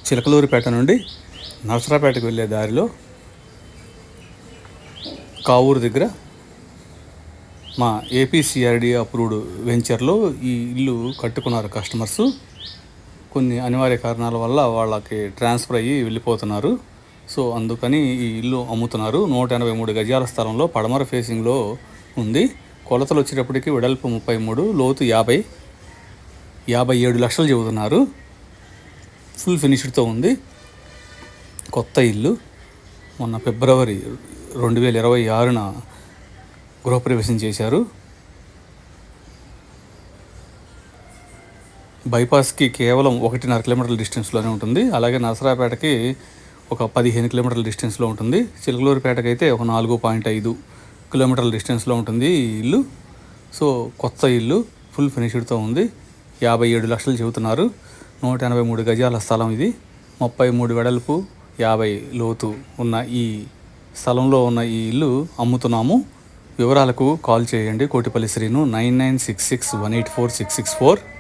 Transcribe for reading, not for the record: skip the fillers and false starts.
చిలకలూరిపేట నుండి నరసరాపేటకు వెళ్ళే దారిలో కావూరు దగ్గర మా ఏపీసీఆర్డీ అప్రూవ్డ్ వెంచర్లో ఈ ఇల్లు కట్టుకున్నారు కస్టమర్సు. కొన్ని అనివార్య కారణాల వల్ల వాళ్ళకి ట్రాన్స్ఫర్ అయ్యి వెళ్ళిపోతున్నారు. సో అందుకని ఈ ఇల్లు అమ్ముతున్నారు. 183 గజాల స్థలంలో పడమర ఫేసింగ్లో ఉంది. కొలతలు వచ్చేటప్పటికి వెడల్పు 33, లోతు 50, 57 లక్షలు చెబుతున్నారు. ఫుల్ ఫినిష్డ్తో ఉంది. కొత్త ఇల్లు. మొన్న ఫిబ్రవరి 2026న గృహప్రవేశం చేశారు. బైపాస్కి కేవలం 1.5 కిలోమీటర్ల డిస్టెన్స్లోనే ఉంటుంది. అలాగే నరసరాపేటకి ఒక 15 కిలోమీటర్ల డిస్టెన్స్లో ఉంటుంది. చిలకలూరిపేటకి అయితే ఒక 4.5 కిలోమీటర్ల డిస్టెన్స్లో ఉంటుంది ఈ ఇల్లు. సో కొత్త ఇల్లు ఫుల్ ఫినిష్డ్తో ఉంది. 57 లక్షలు చెబుతున్నారు. 183 గజాల స్థలం ఇది. 33 వెడల్పు, 50 లోతు ఉన్న ఈ స్థలంలో ఉన్న ఈ ఇల్లు అమ్ముతున్నాము. వివరాలకు కాల్ చేయండి. కోటిపల్లి శ్రీను 9966184664.